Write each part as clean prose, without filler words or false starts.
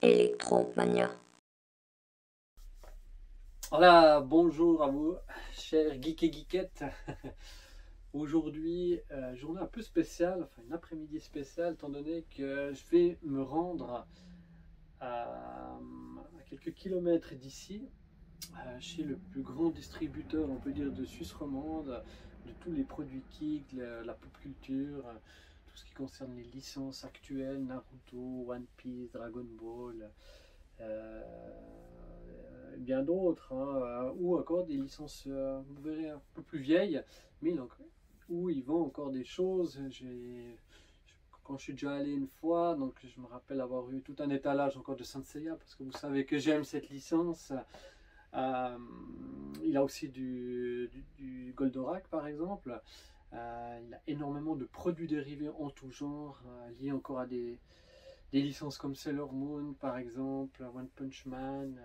Electromania. Voilà, bonjour à vous, chers geeks et geekettes. Aujourd'hui, journée un peu spéciale, enfin une après-midi spéciale, étant donné que je vais me rendre à quelques kilomètres d'ici, chez le plus grand distributeur, on peut dire, de Suisse romande, de tous les produits geeks, la pop culture, tout ce qui concerne les licences actuelles, Naruto, One Piece, Dragon Ball. Euh, Bien d'autres, hein, ou encore des licences, vous verrez, un peu plus vieilles, mais où ils vendent encore des choses. Quand je suis déjà allé une fois, donc je me rappelle avoir eu tout un étalage encore de Saint Seiya, parce que vous savez que j'aime cette licence. Il a aussi du Goldorak par exemple. Il a énormément de produits dérivés en tout genre, liés encore à des licences comme Sailor Moon par exemple, One Punch Man,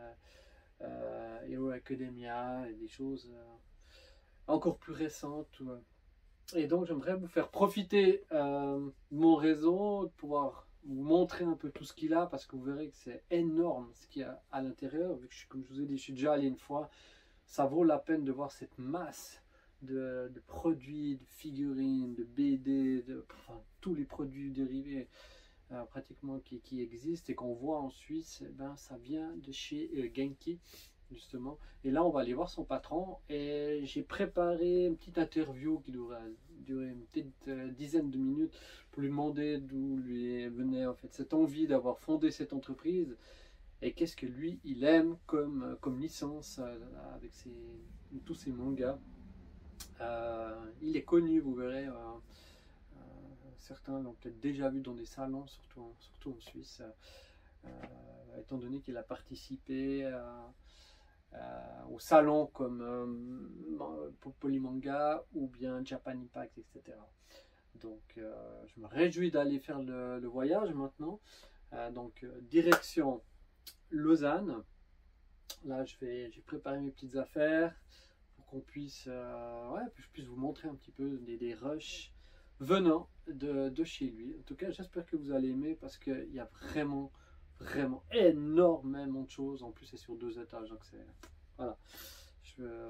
Hero Academia et des choses encore plus récentes. Et donc j'aimerais vous faire profiter de mon réseau, de pouvoir vous montrer un peu tout ce qu'il a, parce que vous verrez que c'est énorme ce qu'il y a à l'intérieur. Vu que comme je vous ai dit, je suis déjà allé une fois, ça vaut la peine de voir cette masse de produits, de figurines, de BD, enfin, tous les produits dérivés pratiquement qui existent et qu'on voit en Suisse. Ben, ça vient de chez Genki justement. Et là, on va aller voir son patron. Et j'ai préparé une petite interview qui devrait durer une petite dizaine de minutes pour lui demander d'où lui venait en fait cette envie d'avoir fondé cette entreprise et qu'est-ce que lui, il aime comme licence avec tous ses mangas. Il est connu, vous verrez. Certains l'ont peut-être déjà vu dans des salons, surtout en Suisse, étant donné qu'il a participé au salon comme Polymanga ou bien Japan Impact, etc. Donc je me réjouis d'aller faire le voyage maintenant. Direction Lausanne. Là j'ai préparé mes petites affaires pour qu'on puisse, que je puisse vous montrer un petit peu des rushs venant de chez lui. En tout cas, j'espère que vous allez aimer parce qu'il y a vraiment énormément de choses. En plus, c'est sur 2 étages, donc c'est voilà.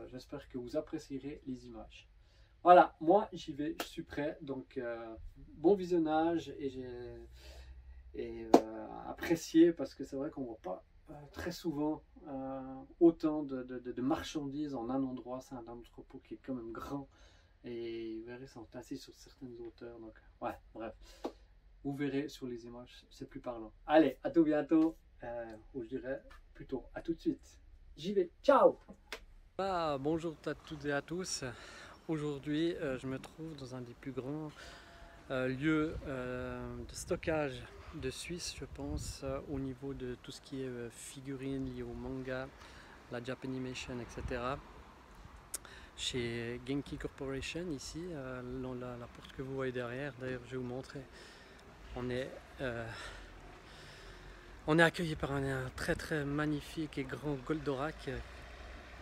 J'espère que vous apprécierez les images. Voilà, moi j'y vais, je suis prêt. Donc bon visionnage et apprécié, parce que c'est vrai qu'on voit pas très souvent autant de marchandises en un endroit. C'est un entrepôt qui est quand même grand. Et vous verrez, ils sont assis sur certaines hauteurs. Donc, ouais, bref. Vous verrez sur les images, c'est plus parlant. Allez, à tout bientôt. Ou je dirais plutôt à tout de suite. J'y vais. Ciao! Bonjour à toutes et à tous. Aujourd'hui, je me trouve dans un des plus grands lieux de stockage de Suisse, je pense, au niveau de tout ce qui est figurines liées au manga, la Japanimation, etc. Chez Genki Corporation, ici, dans la porte que vous voyez derrière. D'ailleurs, je vais vous montrer. On est accueilli par un très magnifique et grand Goldorak.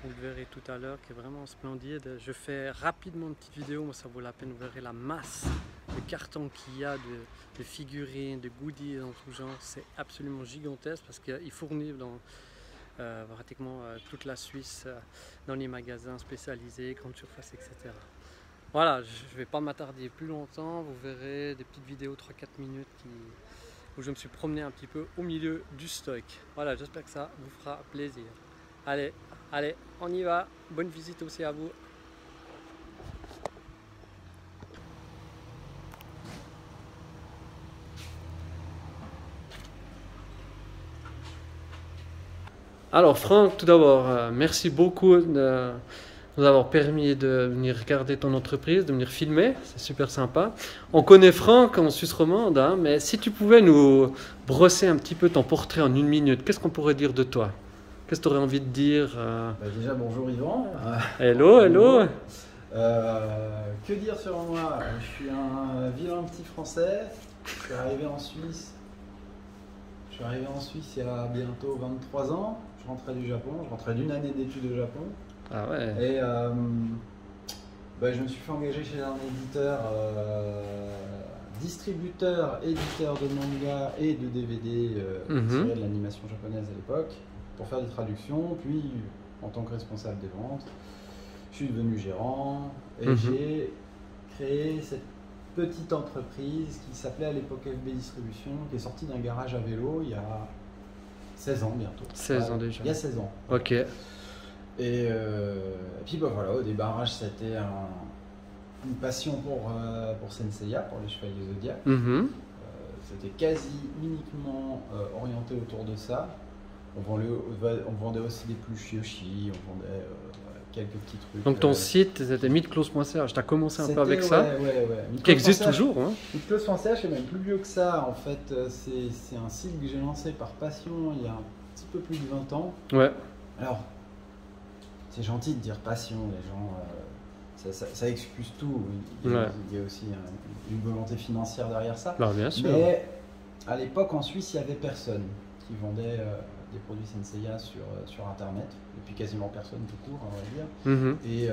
Vous le verrez tout à l'heure, qui est vraiment splendide. Je fais rapidement une petite vidéo, moi ça vaut la peine. Vous verrez la masse de cartons qu'il y a, de figurines, de goodies dans tout genre. C'est absolument gigantesque parce qu'il fournit dans pratiquement toute la Suisse, dans les magasins spécialisés, grandes surfaces, etc. Voilà, je ne vais pas m'attarder plus longtemps. Vous verrez des petites vidéos 3-4 minutes où je me suis promené un petit peu au milieu du stock. Voilà, j'espère que ça vous fera plaisir. Allez, on y va. Bonne visite aussi à vous. Alors Franck, tout d'abord, merci beaucoup de nous avoir permis de venir regarder ton entreprise, de venir filmer, c'est super sympa. On connaît Franck en Suisse romande, hein, mais si tu pouvais nous brosser un petit peu ton portrait en 1 minute, qu'est-ce qu'on pourrait dire de toi? Qu'est-ce que tu aurais envie de dire Déjà, bonjour Yvan. Hello. Que dire sur moi? Je suis un vilain petit Français. Je suis arrivé en Suisse il y a bientôt 23 ans. Je rentrais du Japon, je rentrais d'une année d'études au Japon. Ah ouais. Et je me suis fait engager chez un éditeur distributeur, éditeur de manga et de DVD tirés de l'animation japonaise à l'époque, pour faire des traductions. Puis, en tant que responsable des ventes, je suis devenu gérant et j'ai créé cette petite entreprise qui s'appelait à l'époque FB Distribution, qui est sortie d'un garage à vélo il y a 16 ans bientôt. 16 ans déjà. Il y a 16 ans. Ok. Et puis bah voilà, au débarrage, c'était une passion pour Senseiya, pour les Chevaliers Zodiac. C'était quasi uniquement orienté autour de ça. On vendait aussi des pluches Yoshi, on vendait quelques petits trucs. Donc ton site, c'était mythclose.ch, tu as commencé un peu avec ça, ouais. qui existe toujours. Hein. Mythclose.ch c'est même plus vieux que ça. En fait, c'est un site que j'ai lancé par passion il y a un petit peu plus de 20 ans. Ouais. Alors, c'est gentil de dire passion, les gens, ça excuse tout. Il y a aussi une volonté financière derrière ça. Alors, bien sûr. Mais à l'époque, en Suisse, il n'y avait personne qui vendait des produits Senseiya sur Internet. Et puis quasiment personne tout court, on va dire. Et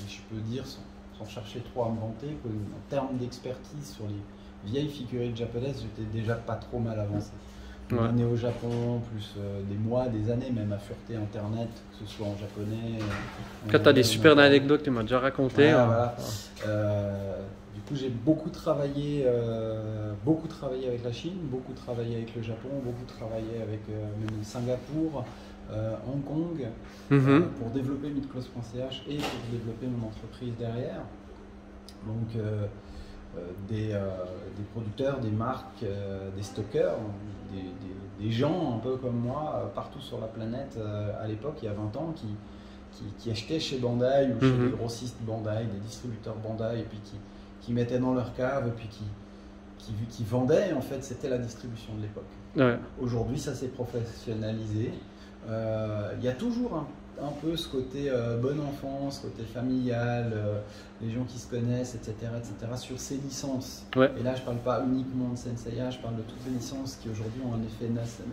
je peux dire, sans chercher trop à me vanter, qu'en termes d'expertise sur les vieilles figurines japonaises, j'étais déjà pas trop mal avancé. Une année au Japon, plus des mois, des années même à fureter Internet, que ce soit en japonais. Quand tu as des super anecdotes que tu m'as déjà racontées. Voilà. Du coup, j'ai beaucoup travaillé avec la Chine, beaucoup travaillé avec le Japon, beaucoup travaillé avec même Singapour, Hong Kong, pour développer mythclose.ch et pour développer mon entreprise derrière. Donc, des producteurs, des marques, des stockeurs, des gens un peu comme moi, partout sur la planète à l'époque, il y a 20 ans, qui achetaient chez Bandai ou chez des grossistes Bandai, des distributeurs Bandai, et puis qui mettaient dans leur cave, et puis qui vendaient. En fait, c'était la distribution de l'époque. Ouais. Aujourd'hui, ça s'est professionnalisé. Il y a toujours un peu ce côté bonne enfance, côté familial, les gens qui se connaissent, etc., sur ces licences. Ouais. Et là, je ne parle pas uniquement de Senseiya, je parle de toutes les licences qui aujourd'hui ont un effet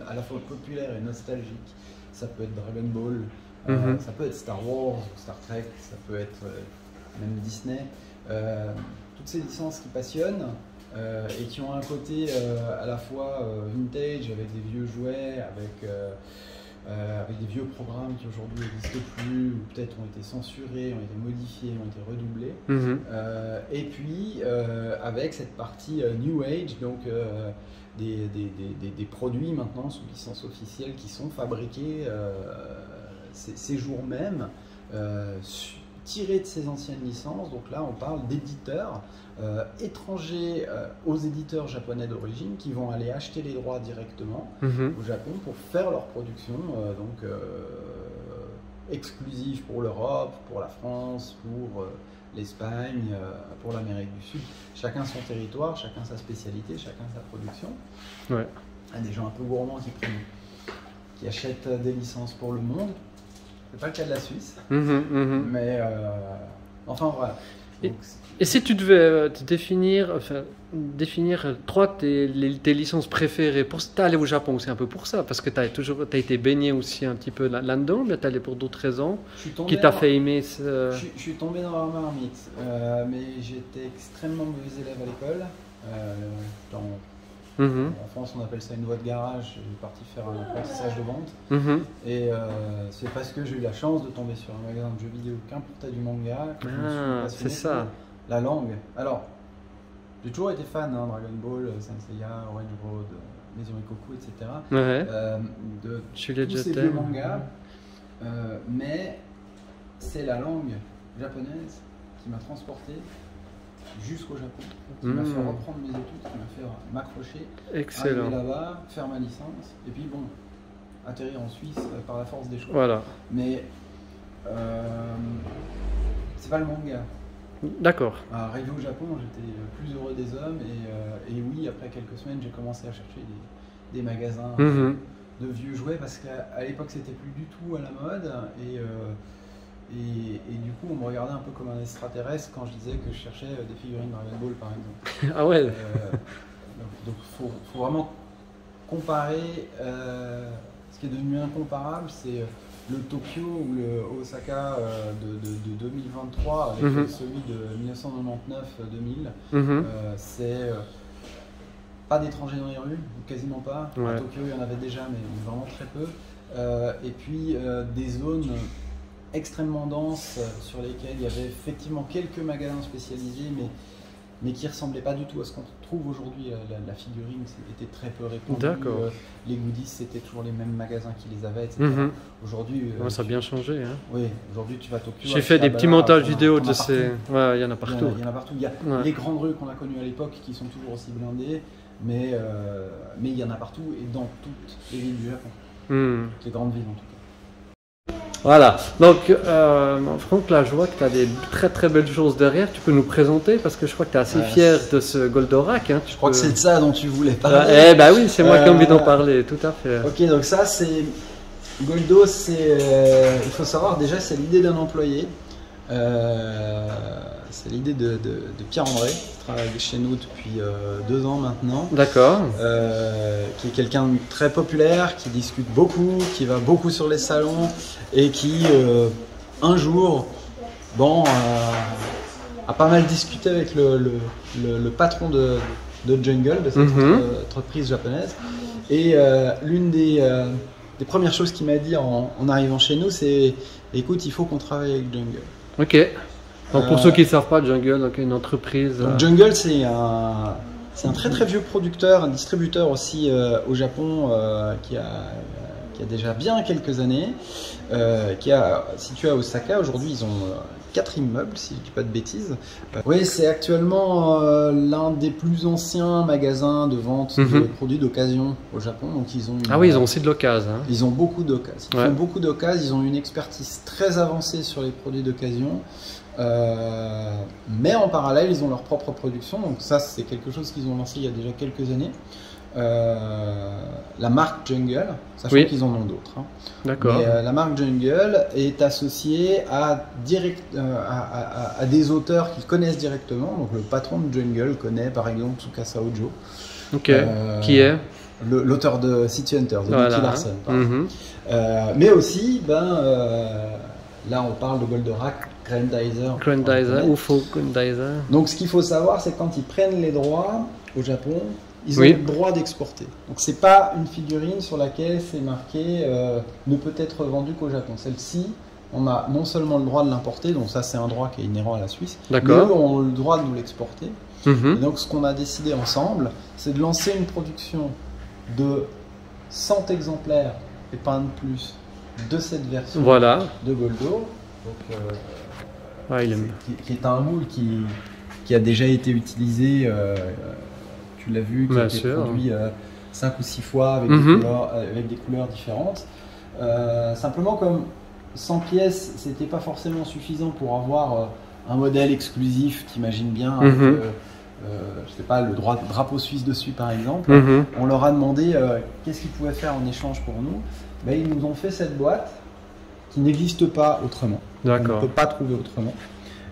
à la fois populaire et nostalgique. Ça peut être Dragon Ball, ça peut être Star Wars, Star Trek, ça peut être même Disney. Toutes ces licences qui passionnent et qui ont un côté à la fois vintage, avec des vieux jouets, avec des vieux programmes qui aujourd'hui n'existent plus, ou peut-être ont été censurés, ont été modifiés, ont été redoublés. Et puis avec cette partie New Age, donc des produits maintenant sous licence officielle qui sont fabriqués ces jours même, tirés de ces anciennes licences. Donc là, on parle d'éditeurs étrangers aux éditeurs japonais d'origine qui vont aller acheter les droits directement au Japon pour faire leur production exclusive pour l'Europe, pour la France, pour l'Espagne, pour l'Amérique du Sud. Chacun son territoire, chacun sa spécialité, chacun sa production. Ouais. Il y a des gens un peu gourmands qui achètent des licences pour le monde. C'est pas le cas de la Suisse, mais enfin voilà. Donc, et si tu devais te définir tes licences préférées, t'es allé au Japon aussi un peu pour ça, parce que tu as été baigné aussi un petit peu là-dedans, mais tu es allé pour d'autres raisons qui t'a fait aimer ce... Je suis tombé dans la marmite, mais j'étais extrêmement mauvais élève à l'école. En France, on appelle ça une voie de garage. Je suis parti faire un apprentissage de vente. Et c'est parce que j'ai eu la chance de tomber sur un magasin de jeux vidéo qui importait du manga. C'est ça. La langue. Alors, j'ai toujours été fan, Dragon Ball, Senseiya, Orange Road, Maison Ikoku, etc. De tous ces vieux mangas. Mais c'est la langue japonaise qui m'a transporté jusqu'au Japon, qui m'a fait reprendre mes études, qui m'a fait m'accrocher, arriver là-bas, faire ma licence, et puis bon, atterrir en Suisse par la force des choses. Voilà. Mais c'est pas le manga. D'accord. Arrivé au Japon, j'étais plus heureux des hommes, et oui, après quelques semaines, j'ai commencé à chercher des magasins de vieux jouets, parce qu'à l'époque, c'était plus du tout à la mode, et du coup, on me regardait un peu comme un extraterrestre quand je disais que je cherchais des figurines Dragon Ball, par exemple. Ah ouais. Donc, faut vraiment comparer. Ce qui est devenu incomparable, c'est le Tokyo ou le Osaka de 2023 avec celui de 1999-2000, c'est pas d'étrangers dans les rues, quasiment pas. Ouais. À Tokyo, il y en avait déjà, mais vraiment très peu. Et puis des zones extrêmement denses sur lesquelles il y avait effectivement quelques magasins spécialisés, mais qui ne ressemblaient pas du tout à ce qu'on trouve aujourd'hui. La figurine était très peu répandue. D'accord. Les goodies, c'était toujours les mêmes magasins qui les avaient, etc. Aujourd'hui, ouais, ça a bien changé. Hein. Oui, aujourd'hui tu vas à Tokyo. J'ai fait des petits montages vidéo de ces. Ouais, il y en a partout. Il y en a partout. Il y a les grandes rues qu'on a connues à l'époque qui sont toujours aussi blindées, mais il y en a partout et dans toutes les villes du Japon. Toutes les grandes villes en tout cas. Voilà, donc Franck, là je vois que tu as des très très belles choses derrière, tu peux nous présenter parce que je crois que tu es assez fier de ce Goldorak. Hein. Je crois que c'est de ça dont tu voulais parler. Eh ben oui, c'est moi qui ai envie d'en parler, tout à fait. Ok, donc ça c'est... Goldo, c'est... il faut savoir déjà c'est l'idée d'un employé. C'est l'idée de Pierre-André, qui travaille chez nous depuis 2 ans maintenant. D'accord. Qui est quelqu'un de très populaire, qui discute beaucoup, qui va beaucoup sur les salons et qui, un jour, a pas mal discuté avec le patron de Jungle, de cette entreprise japonaise. Et l'une des premières choses qu'il m'a dit en arrivant chez nous, c'est « Écoute, il faut qu'on travaille avec Jungle ». Ok. Donc pour ceux qui ne savent pas, Jungle, donc une entreprise. Donc Jungle, c'est un très très vieux producteur, un distributeur aussi au Japon qui a déjà bien quelques années, qui est situé à Osaka. Aujourd'hui, ils ont 4 immeubles, si je ne dis pas de bêtises. Oui, c'est actuellement l'un des plus anciens magasins de vente de produits d'occasion au Japon. Donc ils ont oui, ils ont aussi de l'occasion. Hein. Ils ont beaucoup d'occasions. Ils font beaucoup d'occasions. Ils ont une expertise très avancée sur les produits d'occasion. Mais en parallèle, ils ont leur propre production. Donc ça, c'est quelque chose qu'ils ont lancé il y a déjà quelques années. La marque Jungle, sachant qu'ils en ont d'autres. Hein. D'accord. Mais la marque Jungle est associée à des auteurs qu'ils connaissent directement. Donc le patron de Jungle connaît par exemple Tsukasa Ojo. Ok. Qui est l'auteur de City Hunter, de Nicky Larson. Mais aussi, là on parle de Goldorak, Grandizer, UFO Grandizer. Donc ce qu'il faut savoir, c'est que quand ils prennent les droits au Japon, ils ont le droit d'exporter. Donc c'est pas une figurine sur laquelle c'est marqué ne peut être vendue qu'au Japon. Celle-ci, on a non seulement le droit de l'importer, donc ça c'est un droit qui est inhérent à la Suisse, mais eux ont le droit de nous l'exporter. Et donc ce qu'on a décidé ensemble, c'est de lancer une production de 100 exemplaires et pas un de plus de cette version de Goldo. Donc, qui est un moule qui a déjà été utilisé, tu l'as vu, qui a été produit 5 ou 6 fois avec, avec des couleurs différentes. Simplement, comme 100 pièces, c'était pas forcément suffisant pour avoir un modèle exclusif, t'imagines bien, avec, je sais pas, le drapeau suisse dessus par exemple. On leur a demandé qu'est-ce qu'ils pouvaient faire en échange pour nous. Ils nous ont fait cette boîte qui n'existe pas autrement. On ne peut pas trouver autrement.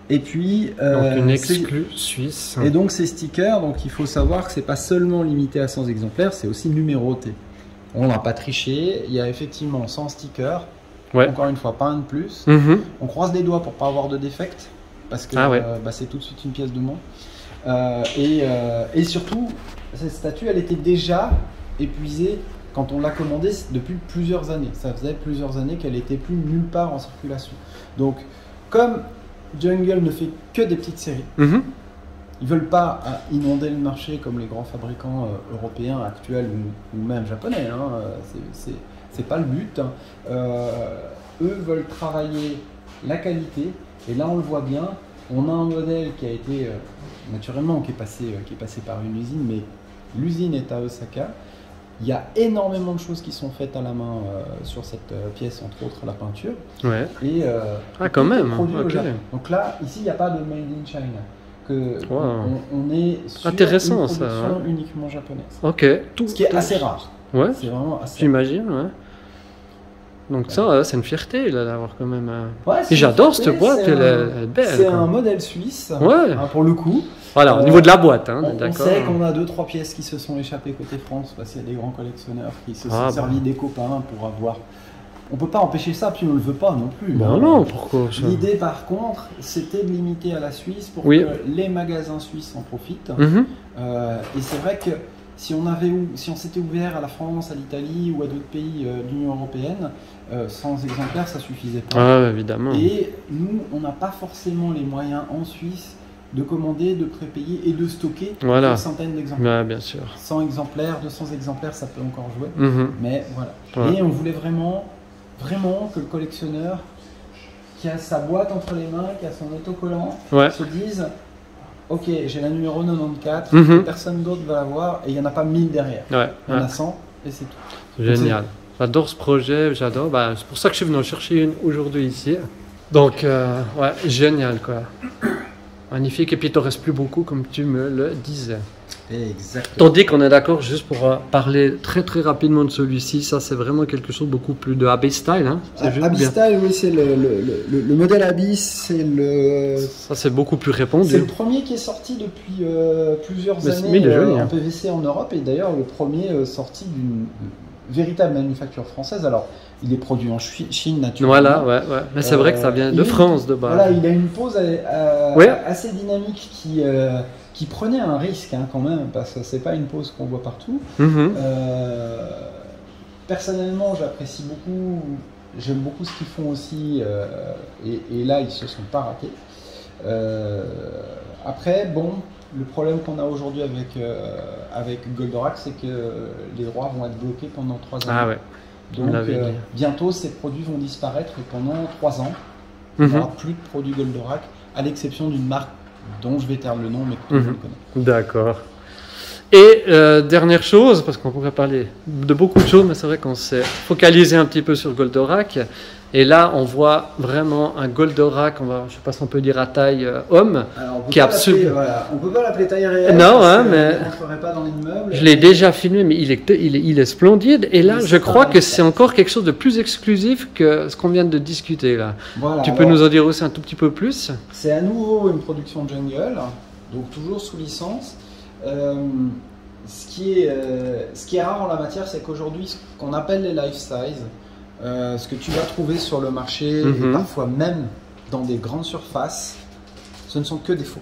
Et puis, donc une exclue suisse. Et donc ces stickers, donc il faut savoir que c'est pas seulement limité à 100 exemplaires, c'est aussi numéroté. On n'a pas triché, il y a effectivement 100 stickers, encore une fois pas un de plus. On croise les doigts pour pas avoir de défect, parce que c'est tout de suite une pièce de moins. Et surtout, cette statue, elle était déjà épuisée quand on l'a commandée depuis plusieurs années. Ça faisait plusieurs années qu'elle n'était plus nulle part en circulation. Donc, comme Jungle ne fait que des petites séries, ils veulent pas inonder le marché comme les grands fabricants européens actuels ou même japonais. C'est pas le but. Eux veulent travailler la qualité. Et là, on le voit bien. On a un modèle qui a été naturellement qui est passé par une usine, mais l'usine est à Osaka. Il y a énormément de choses qui sont faites à la main sur cette pièce, entre autres la peinture. Et quand même. Donc là, ici, il n'y a pas de Made in China. On est sur une production uniquement japonaise. Ce qui est assez rare. C'est vraiment assez J'imagine, Donc ça, c'est une fierté d'avoir quand même... Et j'adore cette boîte, elle est belle. C'est un modèle suisse, pour le coup. Voilà, au niveau de la boîte. On sait qu'on a 2-3 pièces qui se sont échappées côté France, parce qu'il y a des grands collectionneurs qui se sont servis des copains pour avoir on peut pas empêcher ça, puis on le veut pas non plus. Bon, non, pourquoi ça? L'idée par contre, c'était de limiter à la Suisse pour Oui. que les magasins suisses en profitent. Mhm. Et c'est vrai que si on s'était ouvert à la France, à l'Italie ou à d'autres pays de l'Union européenne, 100 exemplaires, ça suffisait pas. Ah, évidemment. Et nous, on n'a pas forcément les moyens en Suisse de commander, de prépayer et de stocker Voilà. une centaine d'exemplaires. Ouais, bien sûr. 100 exemplaires, 200 exemplaires, ça peut encore jouer. Mhm. Mais voilà. Ouais. Et on voulait vraiment que le collectionneur qui a sa boîte entre les mains, qui a son autocollant, Ouais. se dise ok, j'ai la numéro 94, Mhm. personne d'autre va l'avoir et il n'y en a pas 1000 derrière. Ouais. Il y en Ouais. a 100 et c'est tout. Génial. J'adore ce projet, j'adore. Bah, c'est pour ça que je suis venu en chercher une aujourd'hui ici. Donc, ouais, génial quoi. Magnifique. Et puis, il ne te reste plus beaucoup, comme tu me le disais. Exactement. Tandis qu'on est d'accord, juste pour parler très très rapidement de celui-ci, ça c'est vraiment quelque chose de beaucoup plus de Abbey Style. Hein. C'est juste Abyss bien. Style, oui, c'est le modèle Abyss, Ça c'est beaucoup plus c'est répandu. le premier qui est sorti depuis plusieurs Mais années il est joli, en hein. PVC en Europe et d'ailleurs le premier sorti d'une véritable manufacture française. Alors il est produit en Chine naturellement. Voilà, ouais, ouais. Mais c'est vrai que ça vient de France de base. Voilà, il a une pose Ouais. assez dynamique qui prenait un risque hein, quand même parce que c'est pas une pose qu'on voit partout. Mhm. Personnellement, j'apprécie beaucoup, j'aime beaucoup ce qu'ils font aussi, et là ils se sont pas ratés. Après, bon, le problème qu'on a aujourd'hui avec Goldorak, c'est que les droits vont être bloqués pendant 3 ans. Ah ouais. Donc l'avait dit. bientôt ces produits vont disparaître et pendant 3 ans, il n'y Mhm. aura plus de produits Goldorak, à l'exception d'une marque dont je vais taire le nom, mais que tout le monde connaît. D'accord. Et dernière chose, parce qu'on pourrait parler de beaucoup de choses, mais c'est vrai qu'on s'est focalisé un petit peu sur Goldorak. Et là, on voit vraiment un Goldorak, je ne sais pas si on peut dire à taille homme, Alors, on peut qui est pas l'appeler- absolument... voilà, on peut pas l'appeler taille réelle. Non, parce hein, que mais- on rentrerait pas dans l'immeuble. Je l'ai déjà filmé, mais il est splendide. Et là, Mais je c'est crois un que c'est lifestyle. encore quelque chose de plus exclusif que ce qu'on vient de discuter là. Voilà, Tu peux alors, nous en dire aussi un tout petit peu plus? C'est à nouveau une production Jungle, donc toujours sous licence. Ce qui est rare en la matière, c'est qu'aujourd'hui, ce qu'on appelle les life size, ce que tu vas trouver sur le marché, Mhm. et parfois même dans des grandes surfaces, ce ne sont que des faux.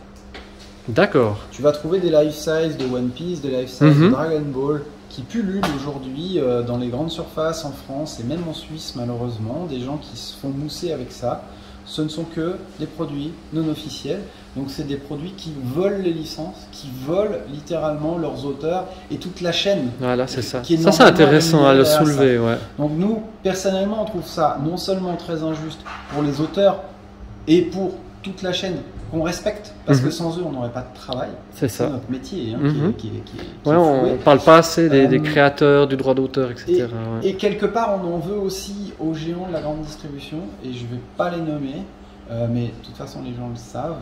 D'accord. Tu vas trouver des life size de One Piece, des life size Mhm. de Dragon Ball, qui pullulent aujourd'hui dans les grandes surfaces en France et même en Suisse malheureusement, des gens qui se font mousser avec ça. Ce ne sont que des produits non officiels, donc c'est des produits qui volent les licences, qui volent littéralement leurs auteurs et toute la chaîne. Voilà, c'est ça. Qui est Ça, c'est normalement intéressant à le rémunéré à soulever, ouais. Donc nous, personnellement, on trouve ça non seulement très injuste pour les auteurs et pour toute la chaîne qu'on respecte, parce Mhm. que sans eux, on n'aurait pas de travail. C'est C'est ça. notre métier hein, Mhm. qui est Ouais, on floué. parle pas assez des Euh, créateurs, du droit d'auteur, etc. ouais. Et quelque part, on en veut aussi aux géants de la grande distribution, et je vais pas les nommer, mais de toute façon, les gens le savent,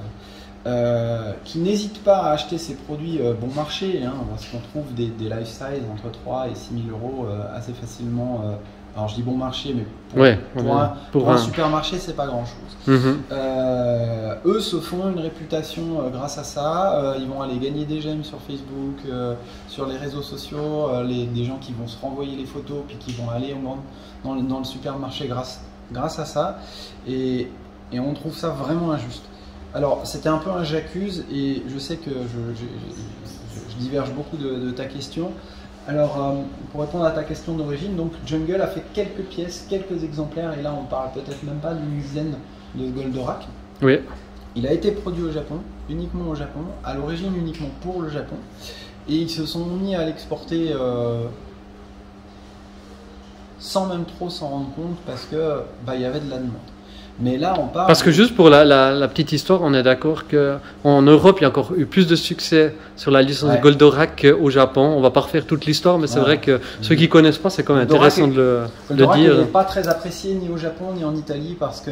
qui n'hésitent pas à acheter ces produits bon marché, hein, parce qu'on trouve des life size entre 3 et 6 000 euros assez facilement. Alors, je dis bon marché, mais Ouais, pour un supermarché, c'est pas grand chose. Mhm. Eux se font une réputation grâce à ça. Ils vont aller gagner des j'aime sur Facebook, sur les réseaux sociaux, des gens qui vont se renvoyer les photos puis qui vont aller dans le supermarché grâce à ça. Et on trouve ça vraiment injuste. Alors c'était un peu un j'accuse et je sais que je diverge beaucoup de ta question. Alors, pour répondre à ta question d'origine, donc Jungle a fait quelques pièces, quelques exemplaires, et là on parle peut-être même pas d'une dizaine de Goldorak. Oui. Il a été produit au Japon, uniquement au Japon, à l'origine uniquement pour le Japon, et ils se sont mis à l'exporter sans même trop s'en rendre compte parce que il y avait de la demande. Mais là, on parle. Parce que juste pour la petite histoire, on est d'accord qu'en Europe, il y a encore eu plus de succès sur la licence Ouais. Goldorak qu'au Japon. On va pas refaire toute l'histoire, mais c'est Ouais. vrai que ceux qui connaissent pas, c'est quand même Goldorak intéressant de le Goldorak dire. n'est pas très apprécié ni au Japon ni en Italie parce que.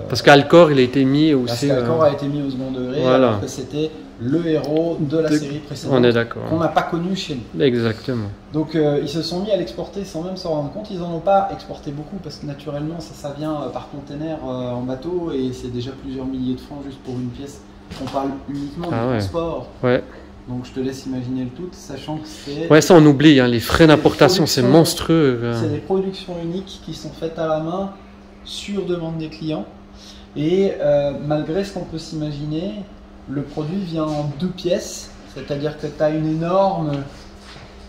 Parce qu'Alcor, il a été mis Parce aussi. qu'Alcor a été mis au second degré, voilà. alors que c'était le héros de la série précédente On est d'accord. qu'on n'a pas connu chez nous. Exactement. Donc ils se sont mis à l'exporter sans même s'en rendre compte. Ils n'en ont pas exporté beaucoup parce que naturellement ça vient par container en bateau et c'est déjà plusieurs milliers de francs juste pour une pièce. On parle uniquement Ah du ouais. transport. Ouais. Donc je te laisse imaginer le tout, sachant que c'est... Ouais, ça on oublie, hein, les frais d'importation, c'est monstrueux. C'est des productions uniques qui sont faites à la main sur demande des clients. Et malgré ce qu'on peut s'imaginer, le produit vient en 2 pièces, c'est-à-dire que tu as une énorme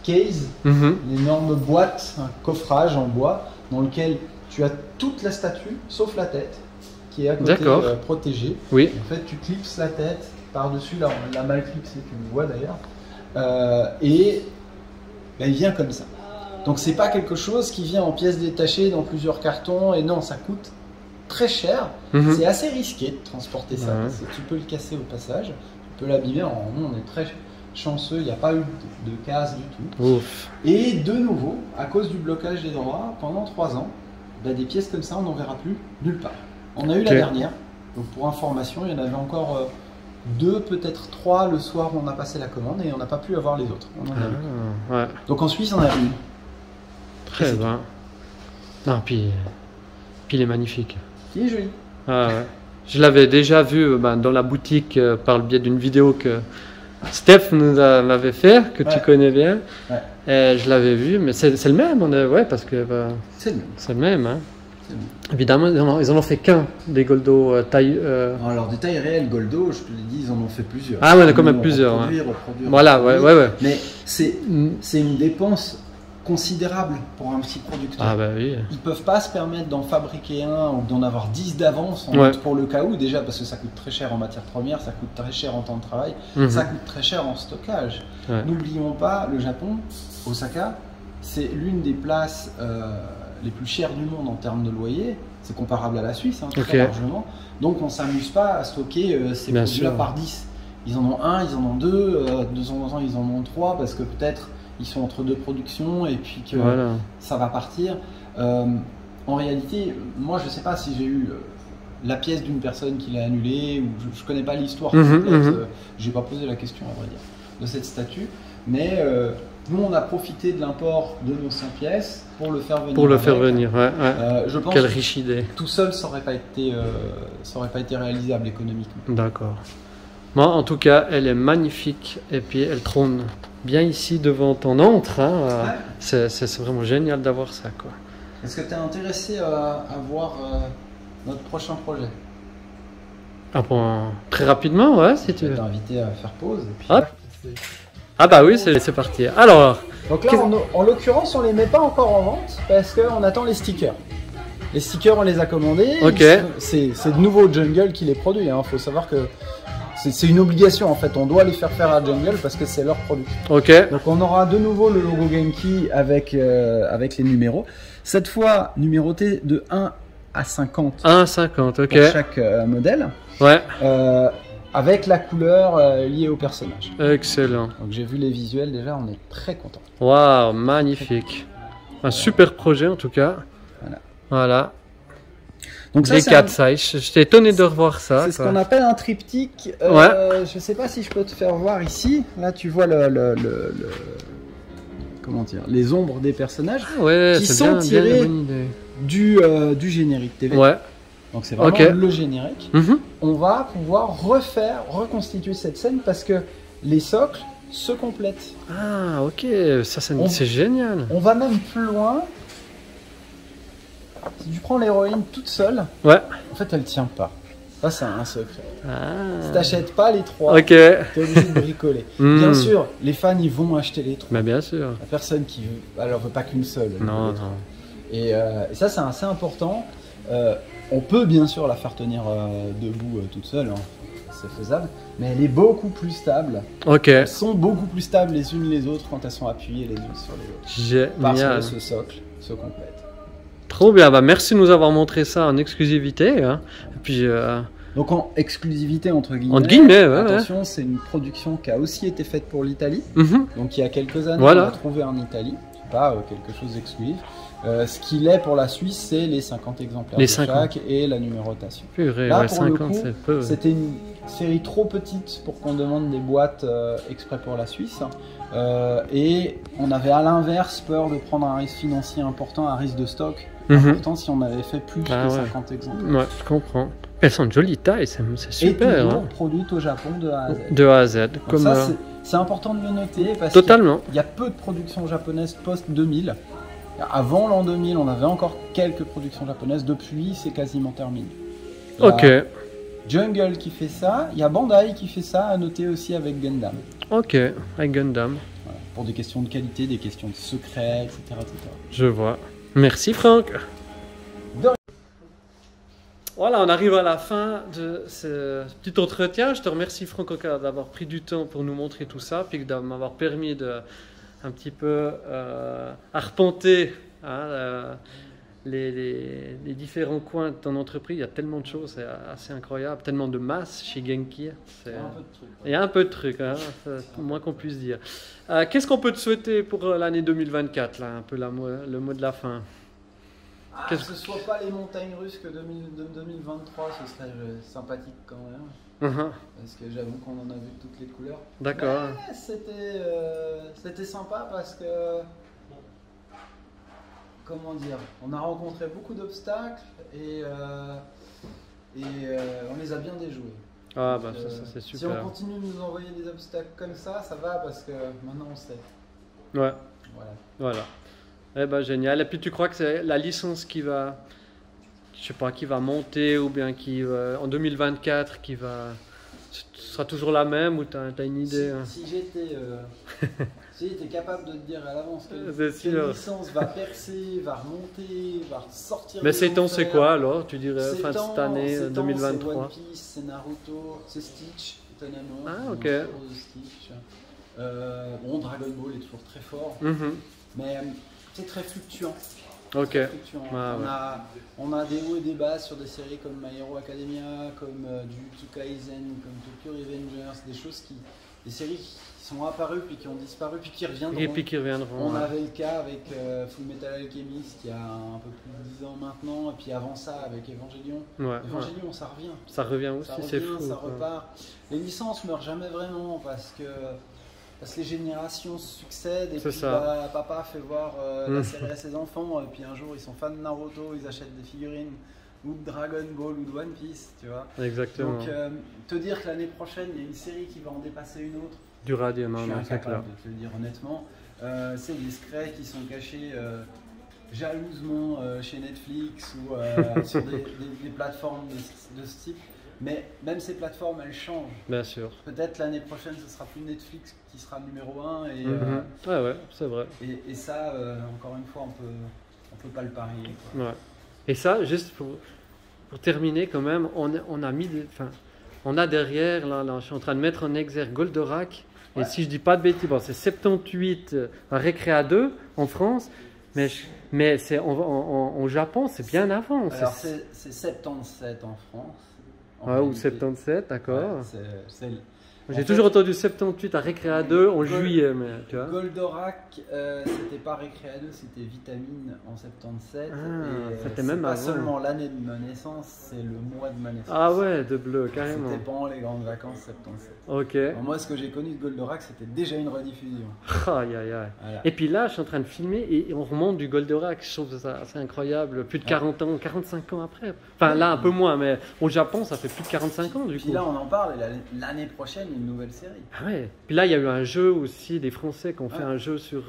case, une énorme boîte, un coffrage en bois, dans lequel tu as toute la statue, sauf la tête, qui est à côté protégée. Oui. En fait, tu clipses la tête par-dessus, là on l'a mal clipsé, tu le vois d'ailleurs, et ben, il vient comme ça. Donc c'est pas quelque chose qui vient en pièces détachées dans plusieurs cartons, et non, ça coûte très cher. C'est assez risqué de transporter ça, parce que tu peux le casser au passage, tu peux l'abîmer. Nous on est très chanceux, il n'y a pas eu de casse du tout. Ouf. Et de nouveau, à cause du blocage des droits, pendant 3 ans, ben, des pièces comme ça on n'en verra plus nulle part. On a eu la dernière, donc pour information, il y en avait encore 2, peut-être 3 le soir où on a passé la commande, et on n'a pas pu avoir les autres. On en a eu. Donc en Suisse on a une. Très bien. Non, puis il est magnifique. Il est joli. Ah, ouais. Je l'avais déjà vu dans la boutique par le biais d'une vidéo que Steph nous avait fait, que tu connais bien. Et je l'avais vu, mais c'est le même, parce que c'est le même. Hein. Évidemment, ils en ont fait qu'un des Goldo taille. Alors des tailles réelles Goldo, je te l'ai dit, ils en ont fait plusieurs. Ah ouais, il y en a quand même plusieurs. Reproduire. Voilà, ouais. Mais c'est une dépense considérable pour un petit producteur. Ah bah oui. Ils peuvent pas se permettre d'en fabriquer un ou d'en avoir 10 d'avance pour le cas où, déjà parce que ça coûte très cher en matière première, ça coûte très cher en temps de travail, ça coûte très cher en stockage. N'oublions pas, le Japon, Osaka, c'est l'une des places les plus chères du monde en termes de loyer. C'est comparable à la Suisse, très largement. Donc on s'amuse pas à stocker ces produits-là par 10. Ils en ont un, ils en ont deux, de temps en temps ils en ont 3 parce que peut-être ils sont entre 2 productions et puis que ça va partir. En réalité, moi je ne sais pas si j'ai eu la pièce d'une personne qui l'a annulée, ou je ne connais pas l'histoire complète, je n'ai pas posé la question à vrai dire, de cette statue, mais nous on a profité de l'import de nos 100 pièces pour le faire venir. Je pense quelle riche idée. Tout seul ça n'aurait pas été réalisable économiquement. D'accord. Moi, en tout cas, elle est magnifique et puis elle trône bien ici devant ton antre. Hein. C'est vraiment génial d'avoir ça, quoi. Est-ce que tu es intéressé à voir notre prochain projet? Ah bon, très rapidement, ouais, si tu veux. Je vais t'inviter à faire pause. Et puis ah bah oui, c'est parti. Alors, donc là, en l'occurrence, on les met pas encore en vente parce qu'on attend les stickers. Les stickers, on les a commandés. C'est de nouveau Jungle qui les produit. Il faut savoir que c'est une obligation en fait, on doit les faire à Jungle parce que c'est leur produit. Donc on aura de nouveau le logo Genki avec les numéros. Cette fois numéroté de 1 à 50. 1 à 50, pour chaque modèle. Avec la couleur liée au personnage. Excellent. Donc j'ai vu les visuels déjà, on est très content. Waouh, magnifique. Un super projet en tout cas. Voilà. Donc ça, les 4 size, j'étais étonné de revoir ça. C'est ce qu'on appelle un triptyque. Je sais pas si je peux te faire voir ici. Là, tu vois comment dire, les ombres des personnages qui sont tirés du générique TV. Donc c'est vraiment le générique. On va pouvoir reconstituer cette scène parce que les socles se complètent. Ah ok, ça c'est génial. On va même plus loin. Si tu prends l'héroïne toute seule, en fait elle tient pas. Ça c'est un secret. Si t'achètes pas les 3, t'es obligé de bricoler. Bien sûr, les fans ils vont acheter les 3. Mais bien sûr. La personne qui veut, elle en veut pas qu'une seule. Non. Et ça c'est assez important. On peut bien sûr la faire tenir debout toute seule, c'est faisable, mais elle est beaucoup plus stable. Elles sont beaucoup plus stables les unes les autres quand elles sont appuyées les unes sur les autres. Génial. Parce que ce socle se complète. Trop bien, merci de nous avoir montré ça en exclusivité. Hein. Et puis, donc en exclusivité entre guillemets, attention, c'est une production qui a aussi été faite pour l'Italie. Donc il y a quelques années, on l'a trouvé en Italie, c'est pas quelque chose d'exclusif. Ce qu'il est pour la Suisse, c'est les 50 exemplaires de chaque et la numérotation. Là, pour 50, le coup, c'était une série trop petite pour qu'on demande des boîtes exprès pour la Suisse. Et on avait à l'inverse peur de prendre un risque financier important, un risque de stock important si on avait fait plus que 50 exemplaires. Je comprends. Elles sont de jolies tailles, c'est super. Et toujours hein. produites au Japon de A à Z. De A à Z. Donc Comme, ça, c'est important de le noter parce totalement. qu'il y a peu de productions japonaises post-2000. Avant l'an 2000, on avait encore quelques productions japonaises. Depuis, c'est quasiment terminé. Il y a Ok. Jungle qui fait ça. Il y a Bandai qui fait ça, à noter aussi avec Gundam. Ok, avec Gundam. Voilà. Pour des questions de qualité, des questions de secret, etc. etc. Je vois. Merci Franck. Voilà, on arrive à la fin de ce petit entretien. Je te remercie Franck encore d'avoir pris du temps pour nous montrer tout ça, puis de m'avoir permis de un petit peu arpenter hein, les différents coins de ton entreprise. Il y a tellement de choses, c'est assez incroyable, tellement de masse chez Genki. Il y a un peu de trucs, hein, moins qu'on puisse dire. Qu'est-ce qu'on peut te souhaiter pour l'année 2024, là, un peu le mot de la fin? Que ce soit pas les montagnes russes que 2023, ce serait sympathique quand même. Parce que j'avoue qu'on en a vu toutes les couleurs. D'accord. C'était sympa parce que, comment dire, on a rencontré beaucoup d'obstacles et on les a bien déjoués. Ah bah ça c'est super. Si on continue de nous envoyer des obstacles comme ça va parce que maintenant on sait. Ouais. Voilà. Eh ben génial. Et puis tu crois que c'est la licence qui va, je sais pas, qui va monter ou bien qui en 2024 qui va, sera toujours la même ou t'as une idée? Si j'étais capable de te dire à l'avance que quelle licence va percer, va remonter, va sortir. Mais ces temps c'est quoi alors? Tu dirais fin de cette année 2023? C'est One Piece, c'est Naruto, c'est Stitch, étonnamment. Ah ok. Stitch. Bon, Dragon Ball est toujours très fort, mais c'est très fluctuant. Ok. Très fluctuant. On a des hauts et des bas sur des séries comme My Hero Academia, comme Jujutsu Kaisen, comme Tokyo Revengers, des séries qui sont apparues puis qui ont disparu puis qui reviendront. Et puis qui reviendront. On avait le cas avec Full Metal Alchemist il y a un peu plus de 10 ans maintenant, et puis avant ça avec Evangelion. Evangelion, ça revient. Ça revient aussi, c'est fou. Ça repart. Les licences meurent jamais vraiment parce que les générations succèdent et puis papa fait voir la série à ses enfants et puis un jour ils sont fans de Naruto, ils achètent des figurines ou de Dragon Ball ou de One Piece, tu vois. Exactement. Donc te dire que l'année prochaine il y a une série qui va en dépasser une autre, du radio, non, je suis c'est clair. incapable de te le dire honnêtement. C'est des secrets qui sont cachés jalousement chez Netflix ou sur des plateformes de ce type. Mais même ces plateformes, elles changent. Bien sûr. Peut-être l'année prochaine, ce sera plus Netflix qui sera numéro 1. Et, ouais, c'est vrai. Et ça, encore une fois, on peut pas le parier. Quoi. Ouais. Et ça, juste pour terminer quand même, on a mis, on a derrière, là, je suis en train de mettre en exergue Goldorak. Et si je dis pas de bêtises, bon, c'est 78 Récréa 2 en France, mais c'est au Japon, c'est bien avant. Alors c'est 77 en France. Ou 77, d'accord. Ouais, j'ai toujours entendu 78 à Récréa 2 en juillet, mais tu vois. Goldorak, c'était pas Récréa 2, c'était Vitamine en 77. C'était même pas avant. seulement l'année de ma naissance, c'est le mois de ma naissance. Ah ouais, de bleu, carrément. C'était pendant les grandes vacances 77. Ok. Alors moi, ce que j'ai connu de Goldorak, c'était déjà une rediffusion. Aïe, aïe, aïe. Voilà. Et puis là, je suis en train de filmer et on remonte du Goldorak. Je trouve ça assez incroyable. Plus de 40 ans, 45 ans après. Enfin, là, un peu moins, mais au Japon, ça fait plus de 45 ans du coup. Puis là, on en parle et l'année prochaine, une nouvelle série. Ah ouais. Puis là, il y a eu un jeu aussi, des Français qui ont fait un jeu sur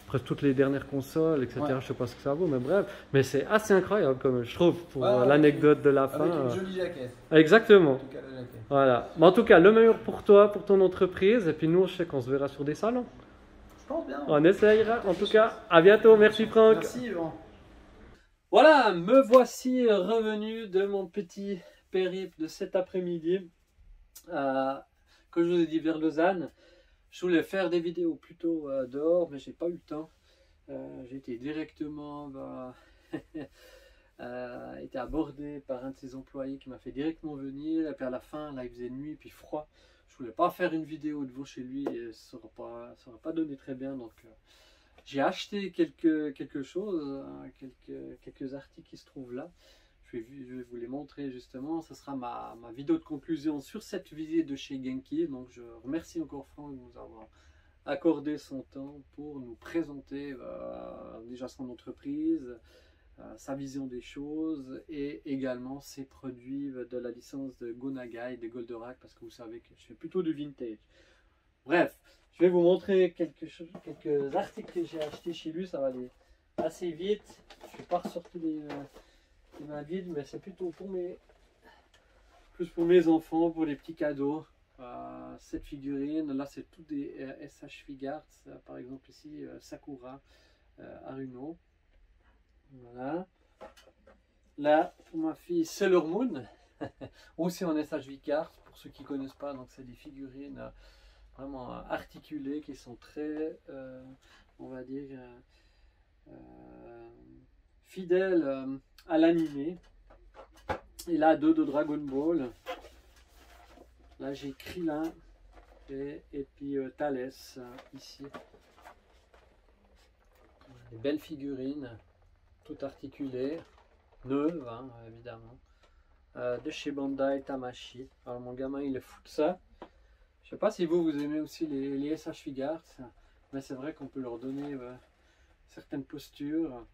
presque toutes les dernières consoles, etc. Ouais. Je sais pas ce que ça vaut, mais bref. Mais c'est assez incroyable, comme je trouve, pour l'anecdote de la fin. Avec une jolie jaquette. Exactement. En tout cas, la jaquette. Voilà. Mais en tout cas, le meilleur pour toi, pour ton entreprise. Et puis nous, je sais qu'on se verra sur des salons. Je pense bien. On essayera. En tout cas, à bientôt. Merci Franck. Merci Yvan. Voilà, me voici revenu de mon petit périple de cet après-midi. Que je vous ai dit vers Lausanne. Je voulais faire des vidéos plutôt dehors, mais j'ai pas eu le temps. J'ai été directement été abordé par un de ses employés qui m'a fait directement venir. Et puis à la fin, là il faisait nuit, puis froid. Je voulais pas faire une vidéo devant chez lui et ça n'aurait pas donné très bien. Donc j'ai acheté quelque chose, quelques articles qui se trouvent là. Je vais vous les montrer justement. Ce sera ma vidéo de conclusion sur cette visite de chez Genki. Donc je remercie encore Franck de nous avoir accordé son temps pour nous présenter déjà son entreprise, sa vision des choses et également ses produits de la licence de Go Nagai, de Goldorak, parce que vous savez que je fais plutôt du vintage. Bref, je vais vous montrer quelques articles que j'ai achetés chez lui, ça va aller assez vite. Je ne vais pas ressortir les mains vides, mais c'est plutôt plus pour mes enfants, pour les petits cadeaux. Cette figurine, là c'est tout des SH Figuarts, par exemple ici Sakura Haruno. Voilà. Là, pour ma fille Sailor Moon, aussi en SH Figuarts, pour ceux qui ne connaissent pas, donc c'est des figurines vraiment articulées qui sont très, on va dire, fidèles à l'animé. Et là, deux de Dragon Ball. Là, j'ai Krillin et puis Thalès ici. Des belles figurines, toutes articulées, neuves, hein, évidemment. De chez Bandai Tamashii. Alors, mon gamin, il est fou de ça. Je sais pas si vous aimez aussi les SH Figuarts, mais c'est vrai qu'on peut leur donner certaines postures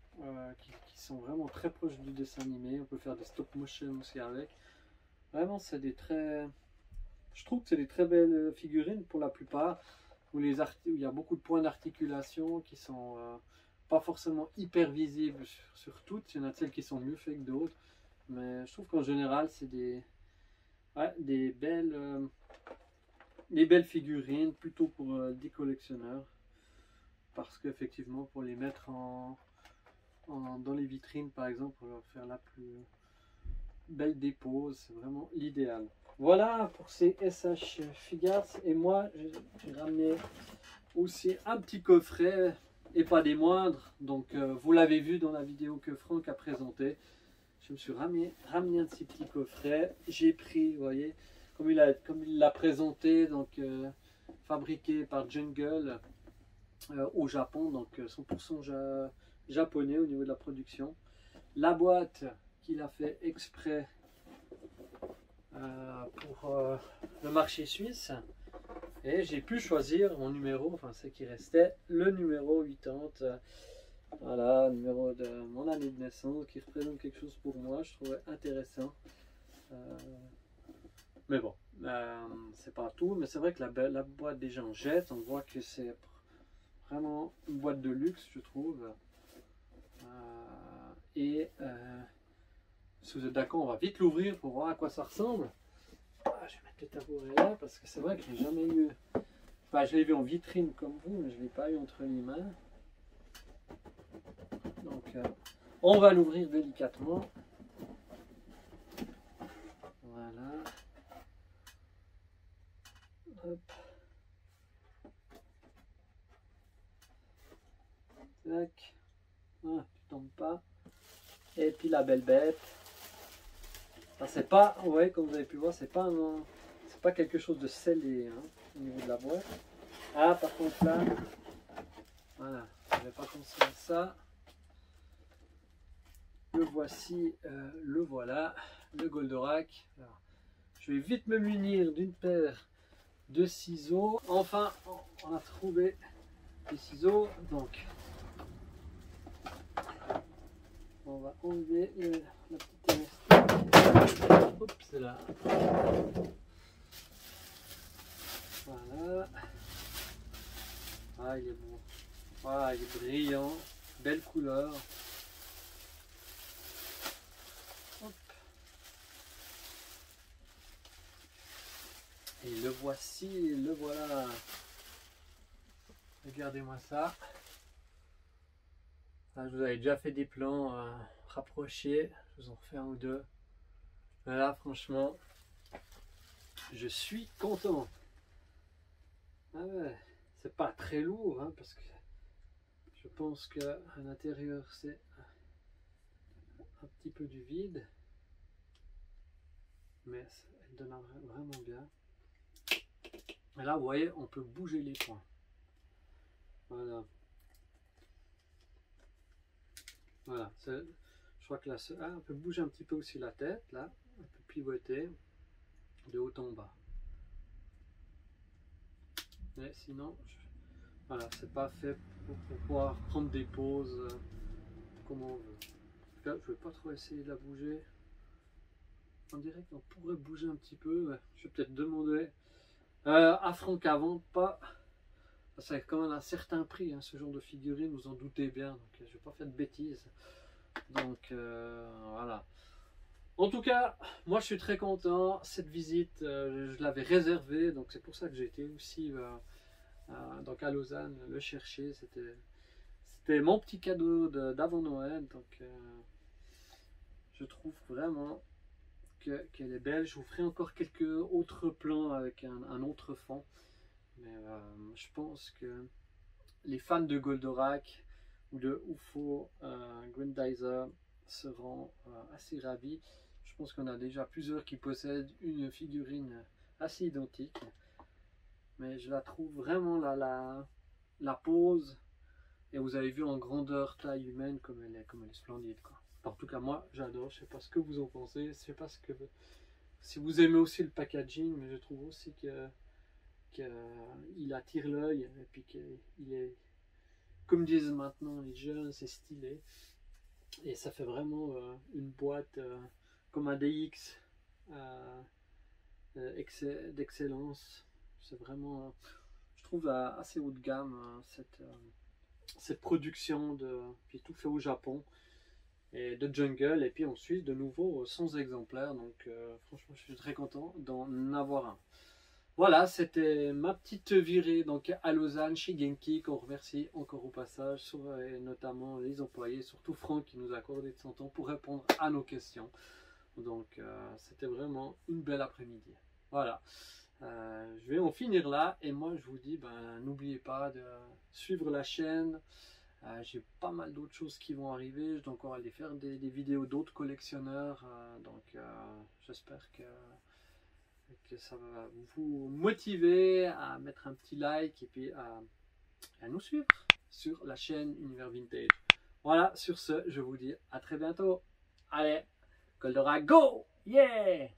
qui sont vraiment très proches du dessin animé. On peut faire des stop motion aussi avec. Vraiment, c'est des très... Je trouve que c'est des très belles figurines pour la plupart, où il y a beaucoup de points d'articulation qui sont pas forcément hyper visibles sur toutes. Il y en a celles qui sont mieux faites que d'autres, mais je trouve qu'en général, c'est des belles figurines, plutôt pour des collectionneurs, parce qu'effectivement, pour les mettre dans les vitrines, par exemple, pour leur faire la plus belle dépose, c'est vraiment l'idéal. Voilà pour ces SH Figuarts. Et moi, j'ai ramené aussi un petit coffret, et pas des moindres. Donc, vous l'avez vu dans la vidéo que Franck a présentée. Je me suis ramené un de ces petits coffrets. J'ai pris, vous voyez, comme il l'a présenté, donc fabriqué par Jungle au Japon, donc 100% japonais au niveau de la production. La boîte qu'il a fait exprès pour le marché suisse, et j'ai pu choisir mon numéro, enfin ce qui restait, le numéro 80, voilà, numéro de mon année de naissance, qui représente quelque chose pour moi. Je trouvais intéressant, mais bon, c'est pas tout, mais c'est vrai que la boîte déjà en jette, on voit que c'est vraiment une boîte de luxe, je trouve. Si vous êtes d'accord, on va vite l'ouvrir pour voir à quoi ça ressemble. Je vais mettre le tabouret là parce que c'est vrai que je n'ai jamais eu. Enfin, je l'ai vu en vitrine comme vous, mais je ne l'ai pas eu entre les mains. Donc, on va l'ouvrir délicatement. Voilà. Hop. Tac. Ah, tu tombes pas. Et puis la belle bête. C'est pas, ouais, comme vous avez pu voir, c'est pas quelque chose de scellé hein, au niveau de la boîte. Ah, par contre là, voilà, je vais pas conserver ça. Le voici, le voilà, le Goldorak. Alors, je vais vite me munir d'une paire de ciseaux. Enfin, on a trouvé des ciseaux, donc on va enlever la petite élastique. Oups, c'est là. Voilà. Ah, il est beau. Ah, il est brillant. Belle couleur. Hop. Et le voici, le voilà. Regardez-moi ça. Là, je vous avais déjà fait des plans rapprochés. Je vous en refais un ou deux. Mais là, franchement, je suis content. Ah ouais, c'est pas très lourd, hein, parce que je pense qu'à l'intérieur, c'est un petit peu du vide. Mais elle donne vraiment bien. Et là, vous voyez, on peut bouger les points. Voilà. Voilà. Je crois que là, on peut bouger un petit peu aussi la tête, là. On peut pivoter de haut en bas. Mais sinon, voilà, c'est pas fait pour pouvoir prendre des pauses comme on veut. tout cas, je vais pas trop essayer de la bouger. On dirait qu'on pourrait bouger un petit peu. Je vais peut-être demander à Franck avant, pas. C'est quand même un certain prix, hein, ce genre de figurine, vous en doutez bien. Donc, je vais pas faire de bêtises. Donc voilà. En tout cas, moi je suis très content. Cette visite, je l'avais réservée, donc c'est pour ça que j'ai été aussi donc à Lausanne le chercher. C'était mon petit cadeau d'avant Noël. Donc je trouve vraiment qu'elle est belle. Je vous ferai encore quelques autres plans avec un autre fond. Mais je pense que les fans de Goldorak ou de UFO Grendizer seront assez ravis. Je pense qu'on a déjà plusieurs qui possèdent une figurine assez identique. Mais je la trouve vraiment la pose. Et vous avez vu en grandeur, taille humaine, comme elle est splendide, quoi. En tout cas, moi, j'adore. Je sais pas ce que vous en pensez. Je sais pas si vous aimez aussi le packaging, mais je trouve aussi qu'il attire l'œil et puis qu'il est, comme disent maintenant les jeunes, c'est stylé. Et ça fait vraiment une boîte comme un DX d'excellence. C'est vraiment, je trouve, assez haut de gamme cette production puis tout fait au Japon et de Jungle. Et puis ensuite, de nouveau, 100 exemplaires. Donc franchement, je suis très content d'en avoir un. Voilà, c'était ma petite virée donc à Lausanne chez Genki, qu'on remercie encore au passage, et notamment les employés, surtout Franck qui nous a accordé de son temps pour répondre à nos questions. Donc c'était vraiment une belle après-midi. Voilà, je vais en finir là et moi je vous dis, n'oubliez pas de suivre la chaîne. J'ai pas mal d'autres choses qui vont arriver, je dois encore aller faire des vidéos d'autres collectionneurs, donc j'espère que ça va vous motiver à mettre un petit like et puis à nous suivre sur la chaîne Univers Vintage. Voilà, sur ce, je vous dis à très bientôt. Allez, Goldorak, go! Yeah!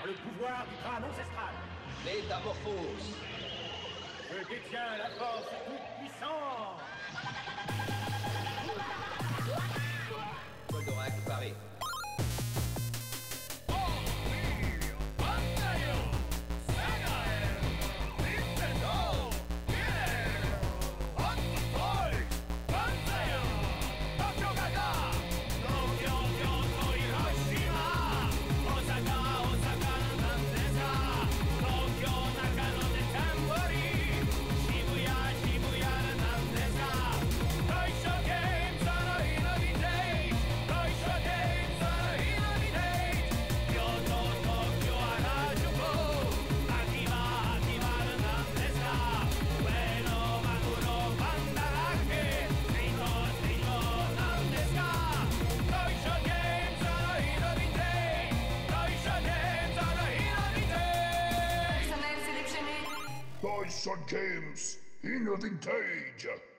Par le pouvoir du crâne ancestral. Métamorphose. Je détiens la force toute puissante. Goldorak paré. Toys and Games in the Vintage.